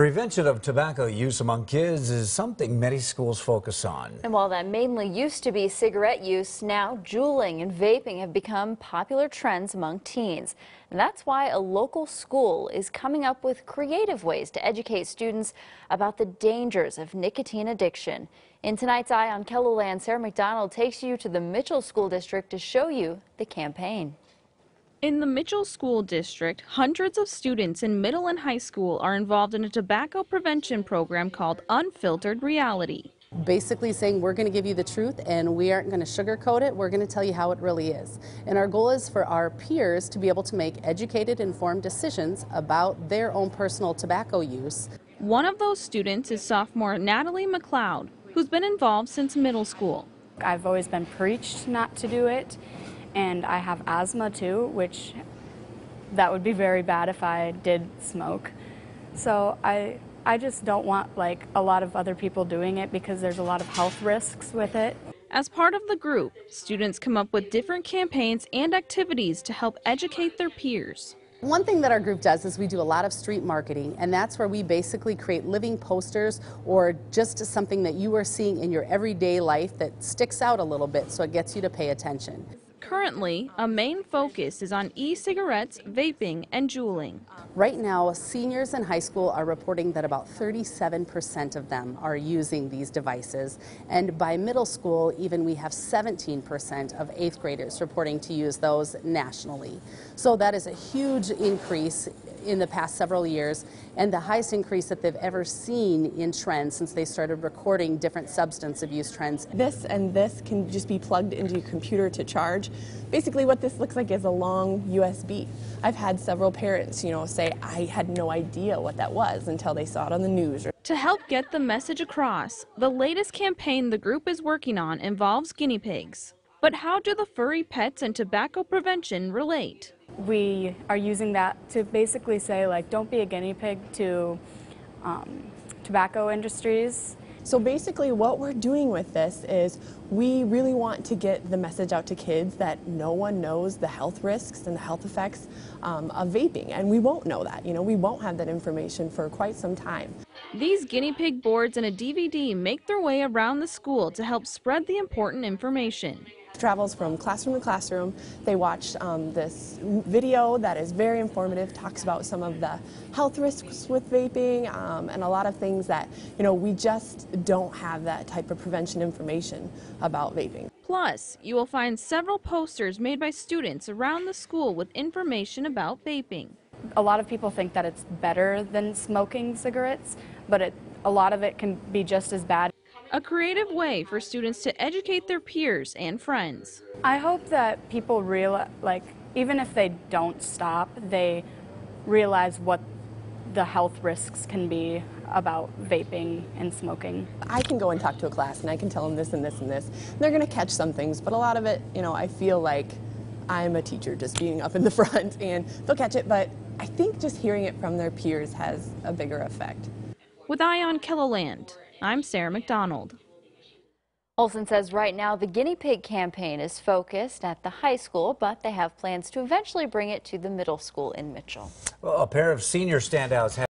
Prevention of tobacco use among kids is something many schools focus on. And while that mainly used to be cigarette use, now juuling and vaping have become popular trends among teens. And that's why a local school is coming up with creative ways to educate students about the dangers of nicotine addiction. In tonight's Eye on Kelloland, Sarah McDonald takes you to the Mitchell School District to show you the campaign. In the Mitchell School District, hundreds of students in middle and high school are involved in a tobacco prevention program called Unfiltered Reality. Basically saying we're going to give you the truth and we aren't going to sugarcoat it, we're going to tell you how it really is. And our goal is for our peers to be able to make educated, informed decisions about their own personal tobacco use. One of those students is sophomore Natalie McLeod, who's been involved since middle school. I've always been preached not to do it. And I have asthma too, which that would be very bad if I did smoke. So I just don't want like a lot of other people doing it because there's a lot of health risks with it. As part of the group, students come up with different campaigns and activities to help educate their peers. One thing that our group does is we do a lot of street marketing, and that's where we basically create living posters or just something that you are seeing in your everyday life that sticks out a little bit so it gets you to pay attention. Currently, a main focus is on e-cigarettes, vaping, and juuling. Right now, seniors in high school are reporting that about 37% of them are using these devices. And by middle school, even we have 17% of 8th graders reporting to use those nationally. So that is a huge increase in the past several years, and the highest increase that they've ever seen in trends since they started recording different substance abuse trends. This and this can just be plugged into your computer to charge. Basically what this looks like is a long USB. I've had several parents, say I had no idea what that was until they saw it on the news. To help get the message across, the latest campaign the group is working on involves guinea pigs. But how do the furry pets and tobacco prevention relate? We are using that to basically say, like, don't be a guinea pig to tobacco industries. So basically what we're doing with this is we really want to get the message out to kids that no one knows the health risks and the health effects of vaping, and we won't know that. We won't have that information for quite some time. These guinea pig boards and a DVD make their way around the school to help spread the important information. Travels from classroom to classroom. They watch this video that is very informative, talks about some of the health risks with vaping and a lot of things that, we just don't have that type of prevention information about vaping. Plus, you will find several posters made by students around the school with information about vaping. A lot of people think that it's better than smoking cigarettes, but a lot of it can be just as bad. A creative way for students to educate their peers and friends. I hope that people realize, even if they don't stop, they realize what the health risks can be about vaping and smoking. I can go and talk to a class and I can tell them this and this and this. And they're going to catch some things, but a lot of it, I feel like I'm a teacher just being up in the front and they'll catch it, but I think just hearing it from their peers has a bigger effect. With Eye on Kelloland, I'm Sarah McDonald. Olson says right now the guinea pig campaign is focused at the high school, but they have plans to eventually bring it to the middle school in Mitchell. Well, a pair of senior standouts